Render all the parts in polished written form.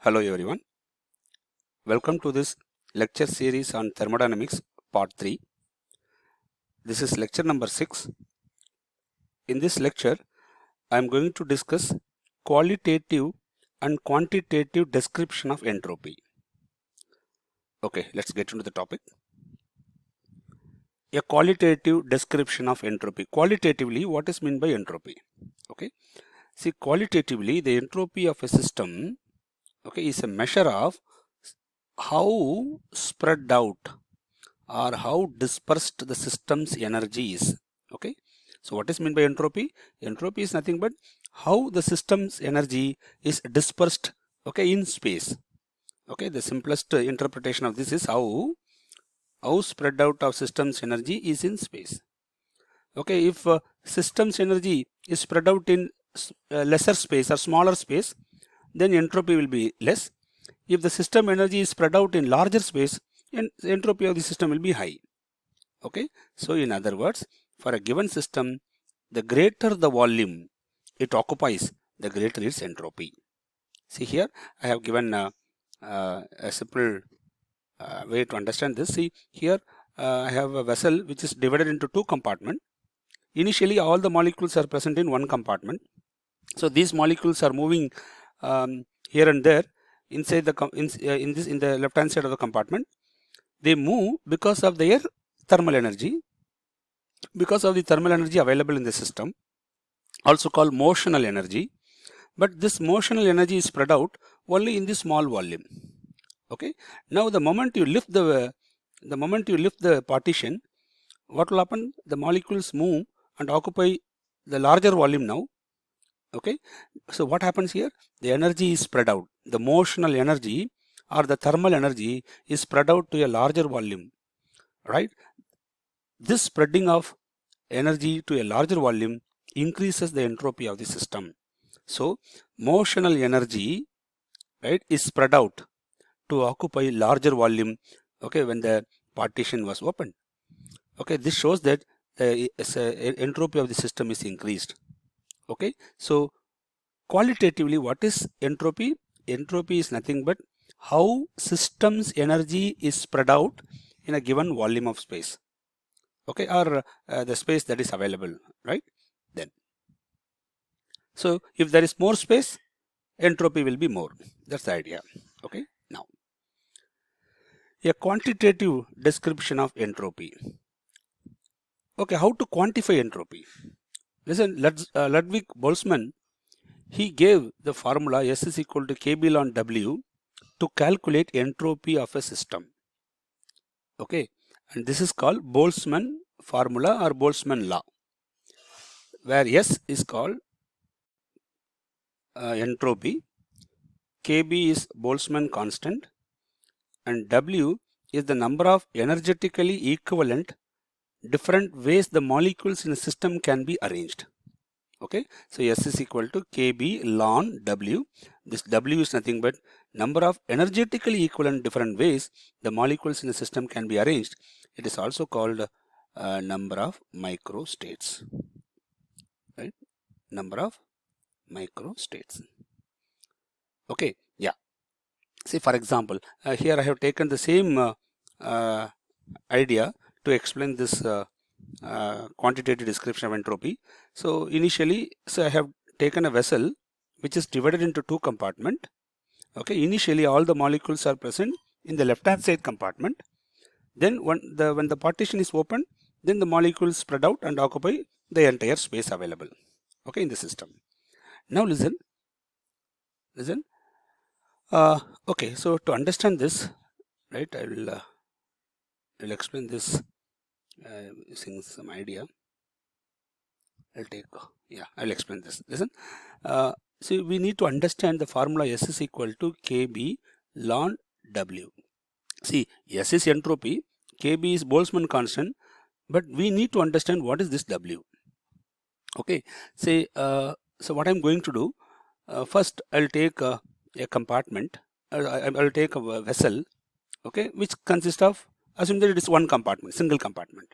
Hello everyone, welcome to this lecture series on thermodynamics part 3. This is lecture number 6. In this lecture, I am going to discuss qualitative and quantitative description of entropy. Okay, let's get into the topic. A qualitative description of entropy. Qualitatively, what is meant by entropy? Okay, see, qualitatively, the entropy of a system, okay, is a measure of how spread out or how dispersed the system's energy is. Okay, so what is meant by entropy? Entropy is nothing but how the system's energy is dispersed, okay, in space. Okay, the simplest interpretation of this is how spread out of system's energy is in space. Okay, if system's energy is spread out in lesser space or smaller space, then entropy will be less. If the system energy is spread out in larger space, the entropy of the system will be high. Okay, so in other words, for a given system, the greater the volume it occupies, the greater its entropy. See here, I have given a simple way to understand this. See here, I have a vessel which is divided into two compartments. Initially, all the molecules are present in one compartment. So these molecules are moving here and there inside the in the left hand side of the compartment. They move because of their thermal energy, because of the thermal energy available in the system, also called motional energy. But this motional energy is spread out only in the small volume. Okay. Now the moment you lift the partition, what will happen? The molecules move and occupy the larger volume now. Okay. So what happens here? The energy is spread out. The motional energy or the thermal energy is spread out to a larger volume, right? This spreading of energy to a larger volume increases the entropy of the system. So motional energy, right, is spread out to occupy larger volume, okay, when the partition was opened. Okay, this shows that the entropy of the system is increased. Okay, so qualitatively, what is entropy? Entropy is nothing but how system's energy is spread out in a given volume of space. Okay, or the space that is available, right? Then, so if there is more space, entropy will be more. That's the idea. Okay, now a quantitative description of entropy. Okay, how to quantify entropy? Listen, Ludwig Boltzmann, he gave the formula S is equal to Kb ln W to calculate entropy of a system. Okay, and this is called Boltzmann formula or Boltzmann law, where S is called entropy, Kb is Boltzmann constant, and W is the number of energetically equivalent different ways the molecules in a system can be arranged. Okay, so S is equal to Kb ln W. This W is nothing but number of energetically equivalent different ways the molecules in a system can be arranged. It is also called number of microstates, right? Number of microstates. Okay, yeah. See, for example, here I have taken the same idea to explain this quantitative description of entropy. So initially, I have taken a vessel which is divided into two compartments. Okay, initially all the molecules are present in the left hand side compartment. Then when the partition is opened, then the molecules spread out and occupy the entire space available, okay, in the system. Now listen. Okay, so to understand this, right, I will explain this using some idea. I'll explain this. Listen, see, we need to understand the formula S is equal to Kb ln W. See, S is entropy, Kb is Boltzmann constant, but we need to understand what is this W. Okay, say, so what I'm going to do, first I'll take a compartment, I'll take a vessel, okay, which consists of, assume that it is one compartment, single compartment.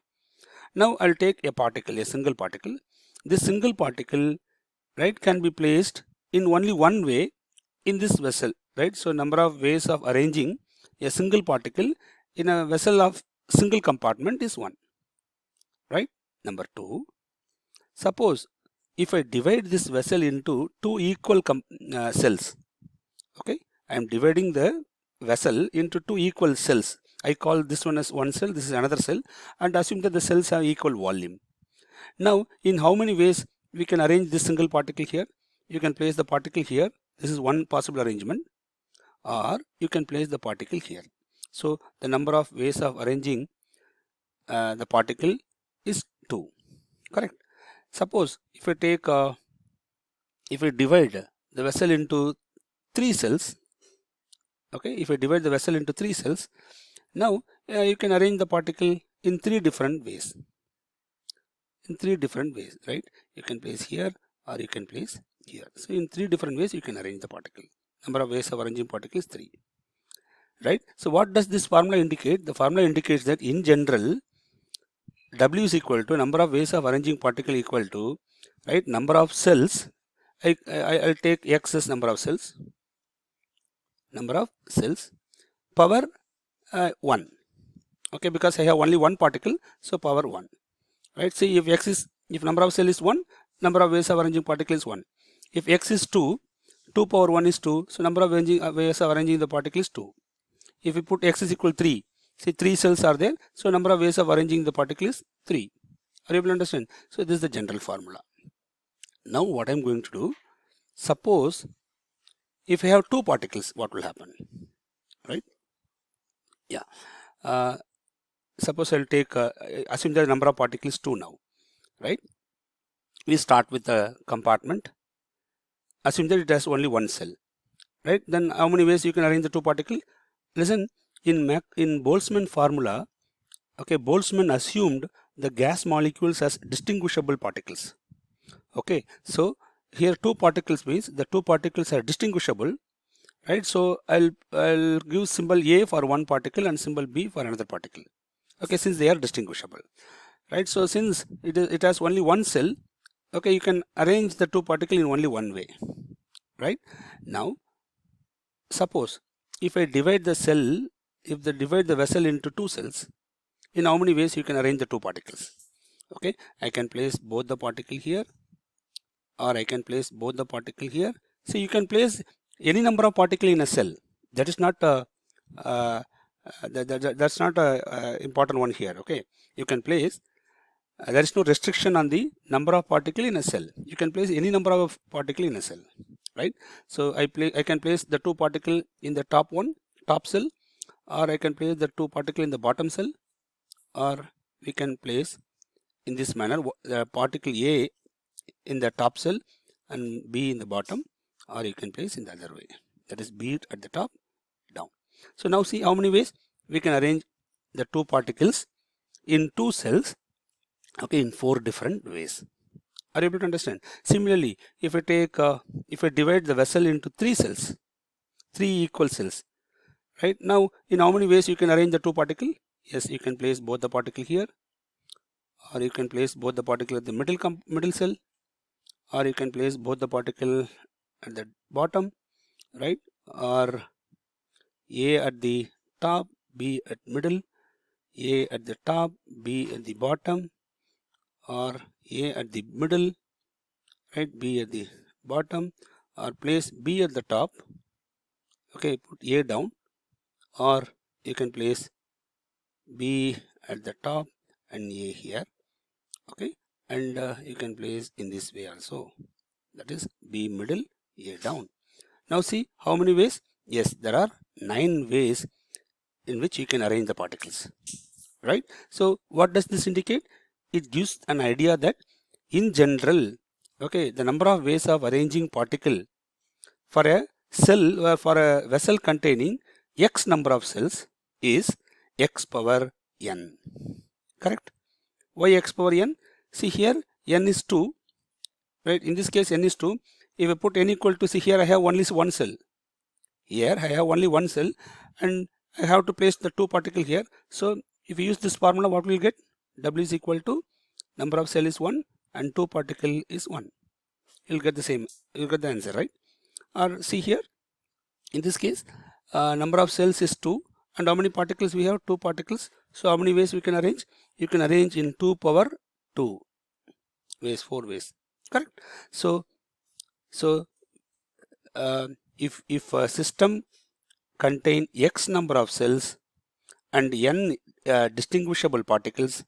Now I'll take a particle, a single particle. This single particle, right, can be placed in only one way in this vessel, right? So number of ways of arranging a single particle in a vessel of single compartment is 1, right? Number 2, suppose if I divide this vessel into two equal cells, okay, I am dividing the vessel into two equal cells. I call this one as one cell, this is another cell, and assume that the cells have equal volume. Now, in how many ways we can arrange this single particle here? You can place the particle here. This is one possible arrangement, or you can place the particle here. So the number of ways of arranging the particle is 2, correct? Suppose if I take if I divide the vessel into 3 cells, okay, if I divide the vessel into 3 cells, now you can arrange the particle in 3 different ways. In 3 different ways, right? You can place here or you can place here. So in 3 different ways you can arrange the particle. Number of ways of arranging particle is 3, right? So what does this formula indicate? The formula indicates that in general, W is equal to number of ways of arranging particle equal to, right, number of cells. I'll take X as number of cells power 1, okay, because I have only one particle, so power 1, right? See, if number of cell is 1, number of ways of arranging particle is 1. If X is 2 power 1 is 2, so number of ways of arranging the particle is 2. If we put X is equal to 3, see 3 cells are there, so number of ways of arranging the particle is 3. Are you able to understand? So this is the general formula. Now what I am going to do, suppose if I have 2 particles, what will happen, right? Yeah, suppose I'll take assume the number of particles is 2 now, right? We start with a compartment, assume that it has only one cell, right? Then how many ways you can arrange the 2 particles? Listen, in Boltzmann formula, okay, Boltzmann assumed the gas molecules as distinguishable particles. Okay, so here 2 particles means the 2 particles are distinguishable, right? So I'll give symbol A for one particle and symbol B for another particle. Okay, since they are distinguishable, right? So since it has only one cell, okay, you can arrange the 2 particles in only one way, right? Now, suppose if I divide the vessel into 2 cells, in how many ways you can arrange the 2 particles? Okay, I can place both the particle here, or I can place both the particle here. So you can place any number of particle in a cell. That is not that's not a important one here. Okay, you can place. There is no restriction on the number of particle in a cell. You can place any number of particle in a cell, right? So I can place the 2 particle in the top cell, or I can place the 2 particle in the bottom cell, or we can place in this manner the particle A in the top cell and B in the bottom, or you can place in the other way, that is B at the top, down. So now see how many ways we can arrange the 2 particles in 2 cells, okay, in 4 different ways. Are you able to understand? Similarly, if I divide the vessel into 3 cells, 3 equal cells, right? Now in how many ways you can arrange the 2 particle? Yes, you can place both the particle here, or you can place both the particle at the middle cell, or you can place both the particle at the bottom, right? Or A at the top, B at middle, A at the top, B at the bottom, or A at the middle, right, B at the bottom, or place B at the top, okay, put A down, or you can place B at the top and A here, okay, and you can place in this way also, that is B middle, A down. Now see how many ways? Yes, there are 9 ways in which you can arrange the particles, right? So what does this indicate? It gives an idea that in general, okay, the number of ways of arranging particle for a cell or for a vessel containing X number of cells is X power n, correct? Why X power n? See here n is 2, right? In this case n is 2. If I put n equal to, see here I have only one cell. Here I have only one cell and I have to place the 2 particle here. So if you use this formula, what will get? W is equal to number of cell is 1 and 2 particle is 1. You'll get the same, you'll get the answer, right? Or see here, In this case, number of cells is 2, and how many particles we have? 2 particles. So how many ways we can arrange? You can arrange in 2 power 2 ways, 4 ways, correct? So if a system contain X number of cells and N distinguishable particles,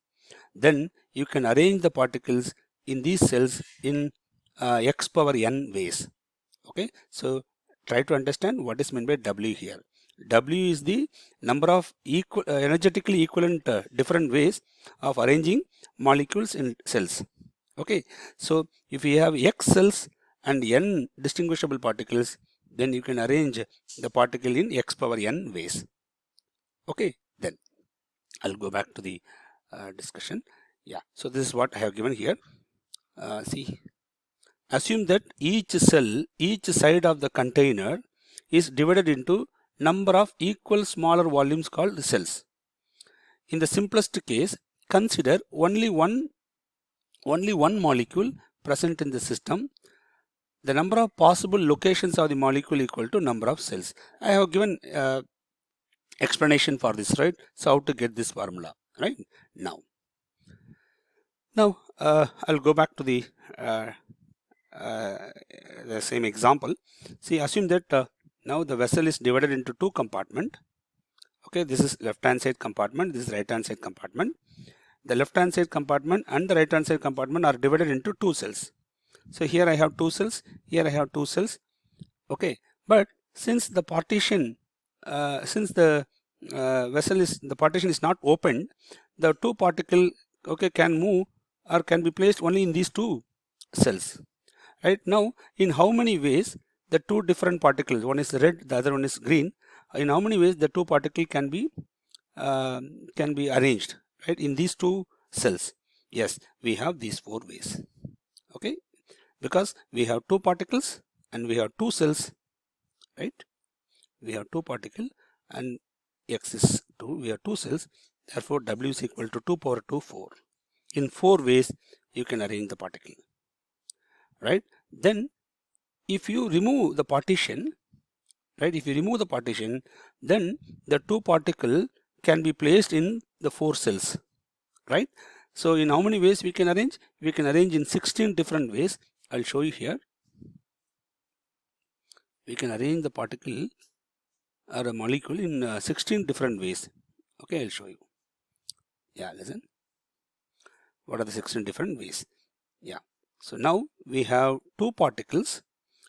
then you can arrange the particles in these cells in X power N ways. Okay, so try to understand what is meant by W here. W is the number of energetically equivalent different ways of arranging molecules in cells. Okay, so if you have X cells and N distinguishable particles, then you can arrange the particle in X power N ways. Okay, then I'll go back to the discussion. Yeah, so this is what I have given here. See, assume that each cell, each side of the container is divided into number of equal smaller volumes called cells. In the simplest case, consider only one molecule present in the system. The number of possible locations of the molecule equal to number of cells. I have given explanation for this, right? So how to get this formula, right? Now I'll go back to the same example. See, assume that now the vessel is divided into 2 compartments. Okay, this is left hand side compartment, this is right hand side compartment. The left hand side compartment and the right hand side compartment are divided into 2 cells. So here I have 2 cells, here I have 2 cells. Okay, but since the partition, since the the partition is not opened, the 2 particle, okay, can move or can be placed only in these 2 cells. Right now, in how many ways the 2 different particles, one is red, the other one is green, in how many ways the 2 particle can be arranged, right, in these 2 cells? Yes, we have these 4 ways. Okay, because we have 2 particles and we have 2 cells, right? We have 2 particles and X is 2, we have 2 cells, therefore W is equal to 2 power 2, 4. In 4 ways you can arrange the particle, right? Then if you remove the partition, right, if you remove the partition, then the 2 particle can be placed in the 4 cells, right? So in how many ways we can arrange? We can arrange in 16 different ways. I'll show you here. We can arrange the particle or a molecule in 16 different ways. Okay, I'll show you. Yeah, listen. What are the 16 different ways? Yeah. So now we have 2 particles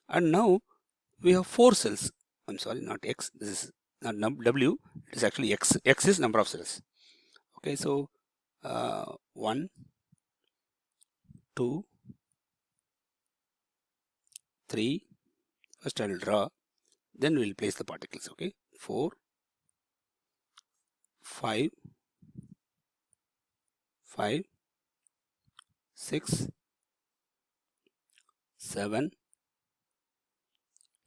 and now we have 4 cells. I'm sorry, not X. This is not W. It is actually X. X is number of cells. Okay, so 1, 2, 3. First I will draw. Then we will place the particles. Okay, 4, 5, 6, 7,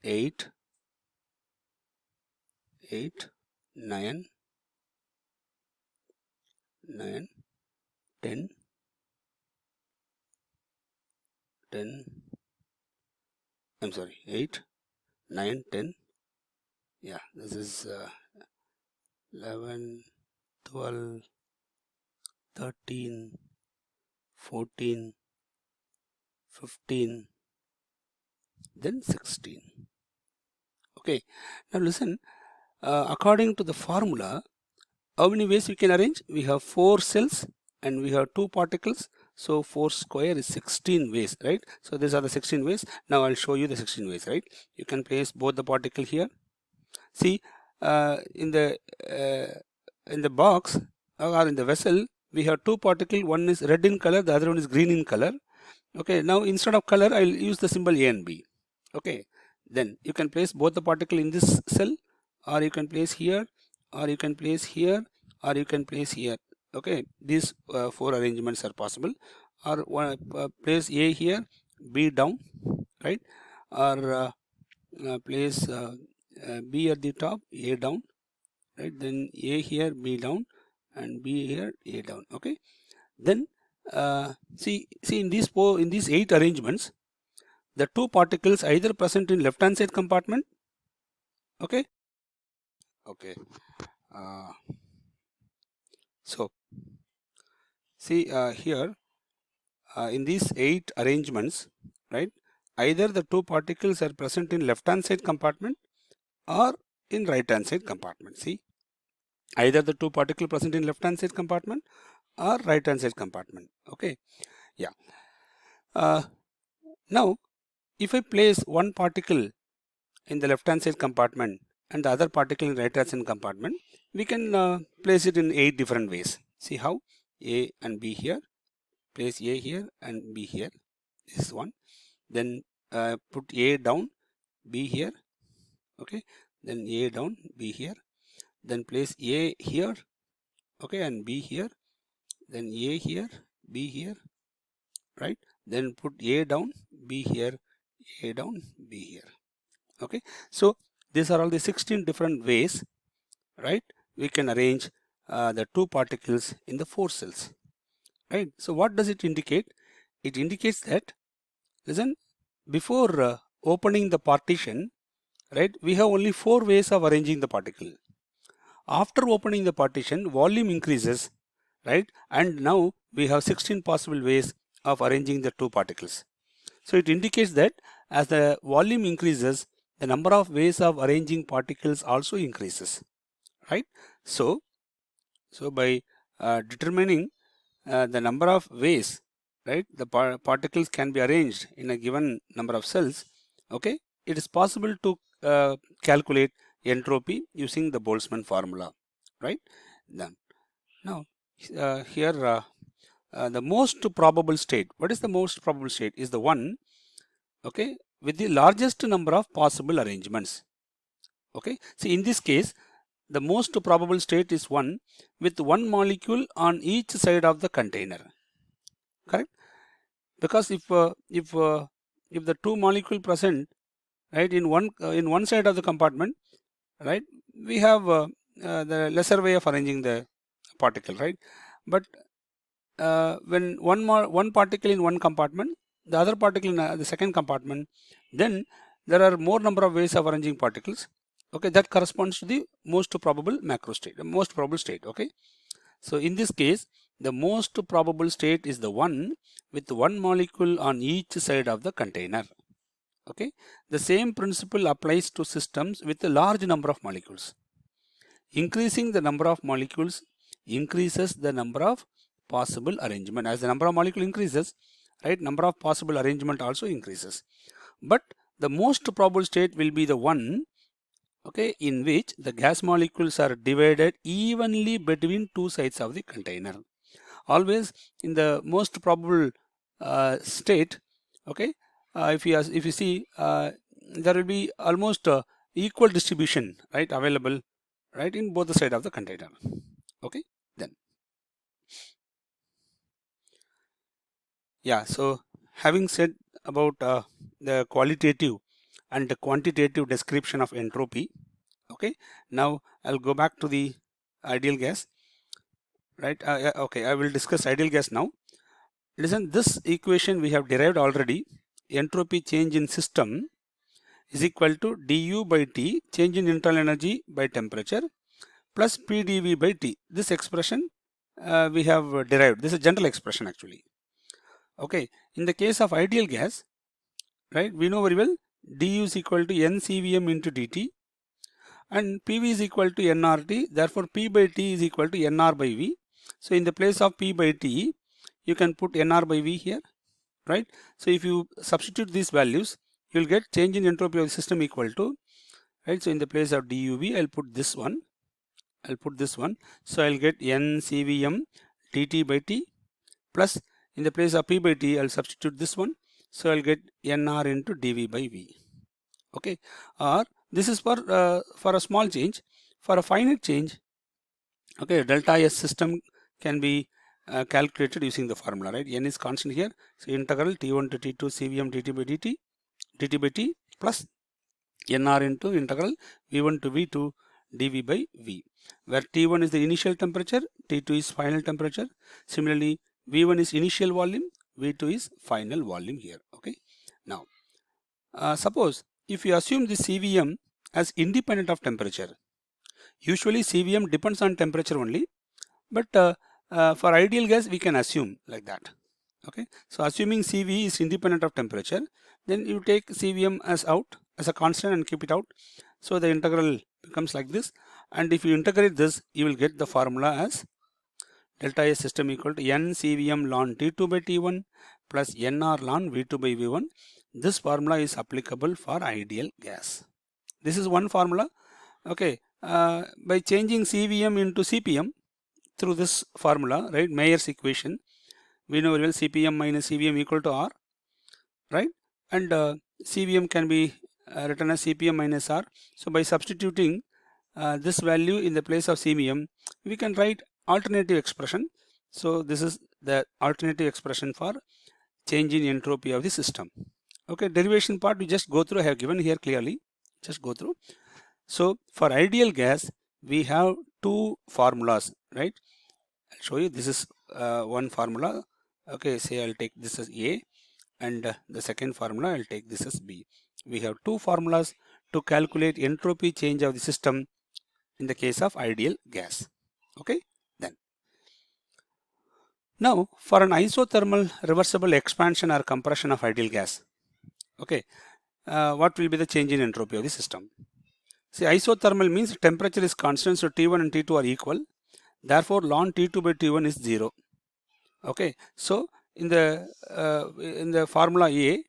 8, 9, 10, 8, 9, 10. Yeah, this is 11, 12, 13, 14, 15, then 16. Okay, now listen, according to the formula, how many ways we can arrange? We have 4 cells and we have 2 particles. So 4 square is 16 ways, right? So these are the 16 ways. Now I'll show you the 16 ways, right? You can place both the particle here. See, in the box or in the vessel, we have 2 particles. One is red in color, the other one is green in color. Okay, now instead of color, I'll use the symbol A and B. Okay, then you can place both the particle in this cell, or you can place here, or you can place here, or you can place here. Okay, these 4 arrangements are possible. Or place A here, B down, right? Or place B at the top, A down, right? Then A here, B down, and B here, A down. Okay, then see in these 8 arrangements, the 2 particles either present in left hand side compartment, Okay. Okay. So see here in these 8 arrangements, right, either the 2 particles are present in left hand side compartment or in right hand side compartment. See, either the 2 particles present in left hand side compartment or right hand side compartment. Okay. Yeah. Now if I place one particle in the left hand side compartment and the other particle in right hand side compartment, we can place it in 8 different ways. See how? A and B here, place A here and B here. This is one. Then put A down, B here. Okay. Then A down, B here. Then place A here. Okay, and B here. Then A here, B here. Right. Then put A down, B here, A down, B here. Okay. So these are all the 16 different ways, right, we can arrange the 2 particles in the 4 cells, right. So what does it indicate? It indicates that, listen, before opening the partition, right, we have only 4 ways of arranging the particle. After opening the partition, volume increases, right, and now we have 16 possible ways of arranging the 2 particles. So it indicates that as the volume increases, the number of ways of arranging particles also increases, right. So by determining the number of ways, right, the particles can be arranged in a given number of cells, okay, it is possible to calculate entropy using the Boltzmann formula, right. Then now here the most probable state, what is the most probable state, is the one, okay, with the largest number of possible arrangements. Okay, see, in this case the most probable state is one with one molecule on each side of the container, correct, because if the 2 molecule present, right, in one side of the compartment, right, we have the lesser way of arranging the particle, right, but when one particle in one compartment, the other particle in the second compartment, then there are more number of ways of arranging particles. Okay, that corresponds to the most probable macro state, the most probable state. Okay, so in this case, the most probable state is the one with one molecule on each side of the container. Okay, the same principle applies to systems with a large number of molecules. Increasing the number of molecules increases the number of possible arrangement. As the number of molecule increases, right, number of possible arrangement also increases. But the most probable state will be the one, okay, in which the gas molecules are divided evenly between 2 sides of the container. Always in the most probable state, okay, if you see, there will be almost equal distribution, right, available, right, in both the side of the container. Okay, then yeah, so having said about the qualitative and the quantitative description of entropy, okay, now I'll go back to the ideal gas, right. Okay, I will discuss ideal gas now. Listen, this equation we have derived already. Entropy change in system is equal to du by T, change in internal energy by temperature, plus PdV by T. This expression we have derived. This is a general expression actually. Okay, in the case of ideal gas, right, we know very well du is equal to NCVM into dt and PV is equal to nRT. Therefore, P by T is equal to nR by V. So in the place of P by T, you can put nR by V here, right. So if you substitute these values, you will get change in entropy of the system equal to, right. So in the place of DUV, I'll put this one. So I'll get NCVM dt by T plus, in the place of P by T, I'll substitute this one. So I'll get nR into dV by V. Okay, or this is for a small change. For a finite change, okay, delta S system can be calculated using the formula, right. N is constant here. So integral T1 to T2 CVM dt by T plus nR into integral V1 to V2 dV by V, where T1 is the initial temperature, T2 is final temperature. Similarly, V1 is initial volume, V2 is final volume here. Okay, now suppose if you assume the CVM as independent of temperature. Usually CVM depends on temperature only, but for ideal gas we can assume like that. Okay, so assuming CV is independent of temperature, then you take CVM as out as a constant and keep it out. So the integral becomes like this, and if you integrate this, you will get the formula as delta S system equal to n CVM ln T2 by T1 plus nR ln V2 by V1. This formula is applicable for ideal gas. This is one formula. Okay, by changing CVM into CPM through this formula, right, Mayer's equation, we know very well CPM minus CVM equal to R, right? And CVM can be written as CPM minus R. So by substituting this value in the place of CVM, we can write alternative expression. So this is the alternative expression for change in entropy of the system. Okay, derivation part we just go through. I have given here clearly. Just go through. So for ideal gas, we have two formulas, right? I'll show you. This is one formula. Okay, say I'll take this as A, and the second formula I'll take this as B. We have two formulas to calculate entropy change of the system in the case of ideal gas. Okay, then now for an isothermal reversible expansion or compression of ideal gas, okay, what will be the change in entropy of the system? See, isothermal means temperature is constant, so T1 and T2 are equal. Therefore, ln T2 by T1 is 0. Okay, so in the formula A,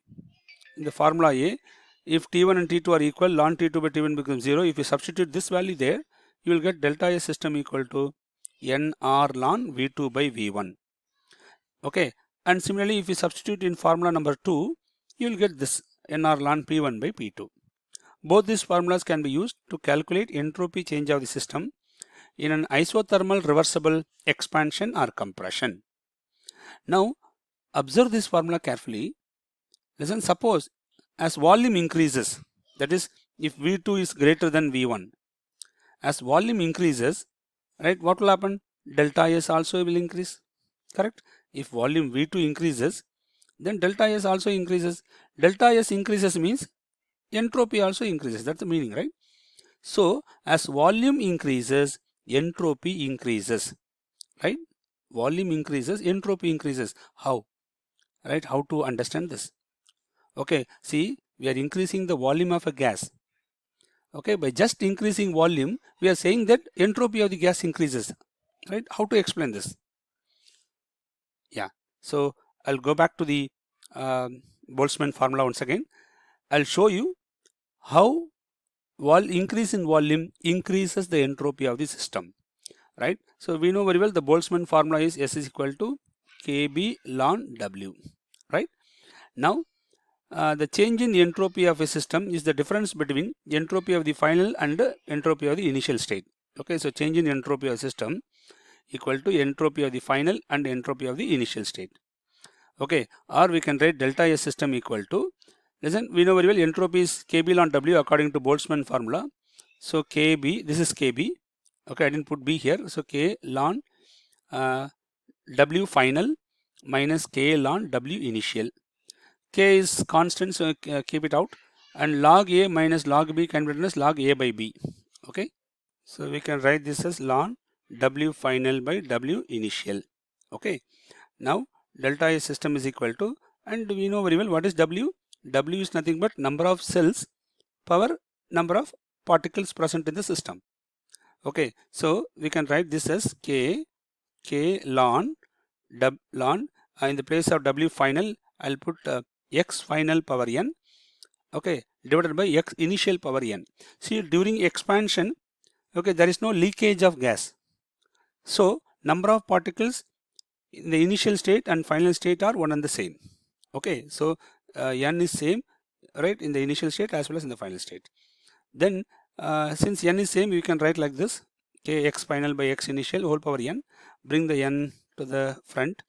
if T1 and T2 are equal, ln T2 by T1 becomes 0. If you substitute this value there, you will get delta S system equal to nR ln V2 by V1. Okay, and similarly, if you substitute in formula number 2, you will get this nR ln P1 by P2. Both these formulas can be used to calculate entropy change of the system in an isothermal reversible expansion or compression. Now, observe this formula carefully. Listen, suppose as volume increases, that is, if V2 is greater than V1, as volume increases, right, what will happen? Delta S also will increase, correct? If volume V2 increases, then delta S also increases. Delta S increases means entropy also increases. That's the meaning, right? So, as volume increases, entropy increases, right? Volume increases, entropy increases. How? Right? How to understand this? Okay, see, we are increasing the volume of a gas. Okay, by just increasing volume, we are saying that entropy of the gas increases. Right? How to explain this? Yeah, so I'll go back to the Boltzmann formula once again. I'll show you how increase in volume increases the entropy of the system, right? So we know very well the Boltzmann formula is S is equal to Kb ln W, right? Now the change in entropy of a system is the difference between entropy of the final and entropy of the initial state. Okay, so change in entropy of a system equal to entropy of the final and entropy of the initial state. Okay, or we can write delta S system equal to, listen, we know very well entropy is Kb ln W according to Boltzmann formula. So Kb, this is Kb. Okay, I didn't put B here. So K ln W final minus K ln W initial. K is constant, so keep it out. And log A minus log B can be written as log A by B. Okay, so we can write this as ln W final by W initial. Okay, now delta S system is equal to, and we know very well what is W. W is nothing but number of cells power number of particles present in the system. Okay, so we can write this as K ln in the place of W final, I'll put X final power n, okay, divided by X initial power n. See, during expansion, okay, there is no leakage of gas. So number of particles in the initial state and final state are one and the same. Okay, so n is same, right, in the initial state as well as in the final state. Then since n is same, we can write like this: K X final by X initial whole power n. Bring the n to the front,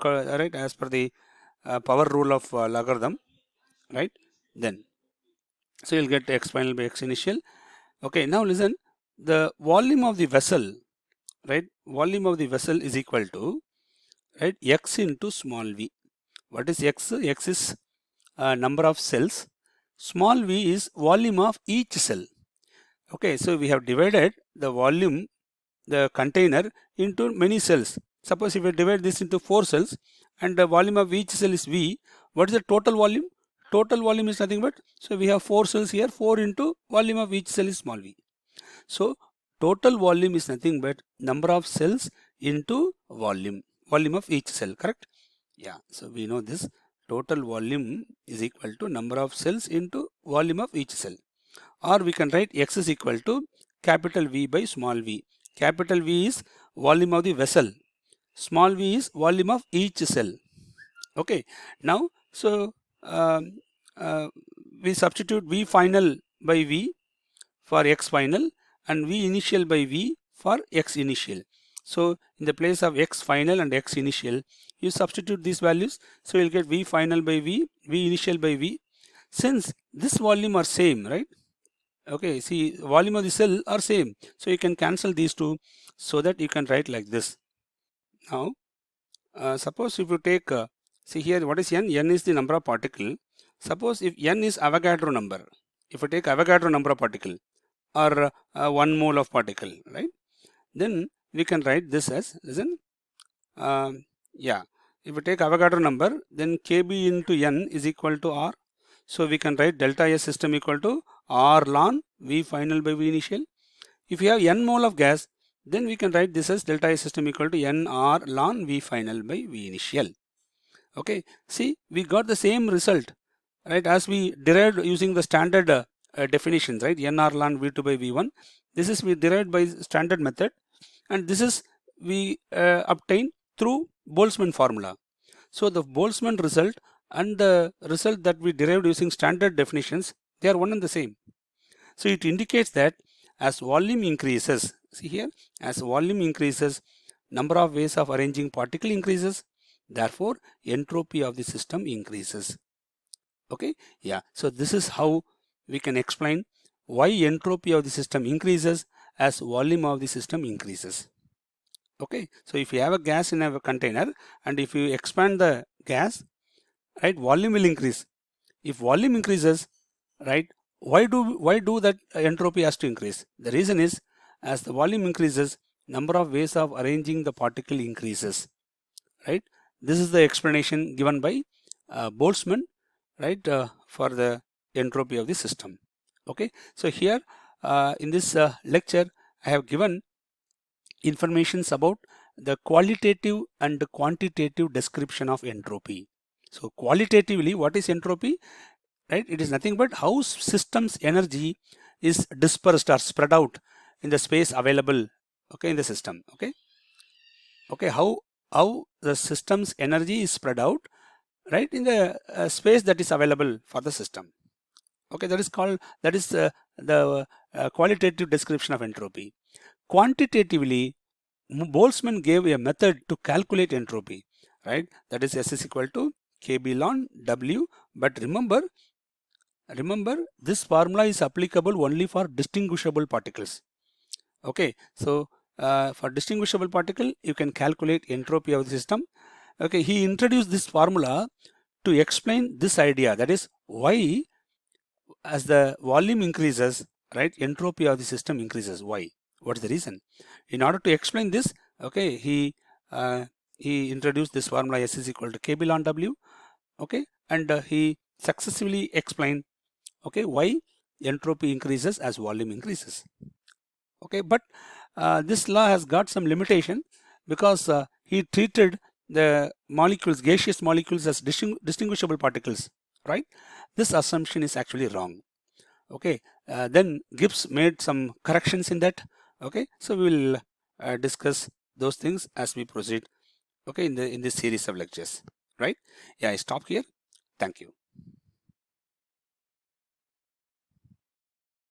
right, as per the power rule of logarithm, right? Then so you'll get X final by X initial. Okay, now listen, the volume of the vessel, right? Volume of the vessel is equal to, right, X into small v. What is X? X is number of cells. Small v is volume of each cell. Okay, so we have divided the volume, the container, into many cells. Suppose if we divide this into 4 cells and the volume of each cell is V, what is the total volume? Total volume is nothing but, so we have 4 cells here, 4 into volume of each cell is small v. So total volume is nothing but number of cells into volume of each cell, correct? Yeah, so we know this total volume is equal to number of cells into volume of each cell. Or we can write X is equal to capital V by small v. Capital V is volume of the vessel, small v is volume of each cell. Okay, now so we substitute V final by V for X final and V initial by V for X initial. So in the place of X final and X initial, you substitute these values. So you'll get V final by V, V initial by V. Since this volume are same, right? Okay, see, volume of the cell are same. So you can cancel these two so that you can write like this. Now, suppose if you take, see here, what is N? N is the number of particle. Suppose if N is Avogadro number, if you take Avogadro number of particle or 1 mole of particle, right? Then we can write this as, listen, yeah, if we take Avogadro number, then Kb into N is equal to R. So we can write delta S system equal to R ln V final by V initial. If you have N mole of gas, then we can write this as delta S system equal to NR ln V final by V initial. Okay, see, we got the same result, right, as we derived using the standard definitions, right? NR ln V2 by V1. This is we derived by standard method, and this is we obtain through Boltzmann formula. So the Boltzmann result and the result that we derived using standard definitions, they are one and the same. So it indicates that as volume increases, see here, as volume increases, number of ways of arranging particle increases, therefore entropy of the system increases. Okay, yeah, so this is how we can explain why entropy of the system increases as volume of the system increases. Okay, so if you have a gas in a container and if you expand the gas, right, volume will increase. If volume increases, right, why do that entropy has to increase? The reason is, as the volume increases, number of ways of arranging the particle increases, right? This is the explanation given by Boltzmann, right, for the entropy of the system. Okay, so here in this lecture I have given informations about the qualitative and quantitative description of entropy. So qualitatively, what is entropy? Right, it is nothing but how system's energy is dispersed or spread out in the space available, okay, in the system. Okay, how the system's energy is spread out, right, in the space that is available for the system. Okay, that is called, that is the qualitative description of entropy. Quantitatively, Boltzmann gave a method to calculate entropy, right? That is S is equal to Kb ln W. But remember, this formula is applicable only for distinguishable particles. Okay, so for distinguishable particle, you can calculate entropy of the system. Okay, he introduced this formula to explain this idea, that is why as the volume increases, right, entropy of the system increases. Why? What is the reason? In order to explain this, okay, he introduced this formula S is equal to Kb ln W. Okay, and he successfully explained, okay, why entropy increases as volume increases. Okay, but this law has got some limitation because he treated the molecules, gaseous molecules, as distinguishable particles, right? This assumption is actually wrong. Okay, then Gibbs made some corrections in that. Okay, so we will discuss those things as we proceed, okay, in this series of lectures, right? Yeah, I stop here. Thank you.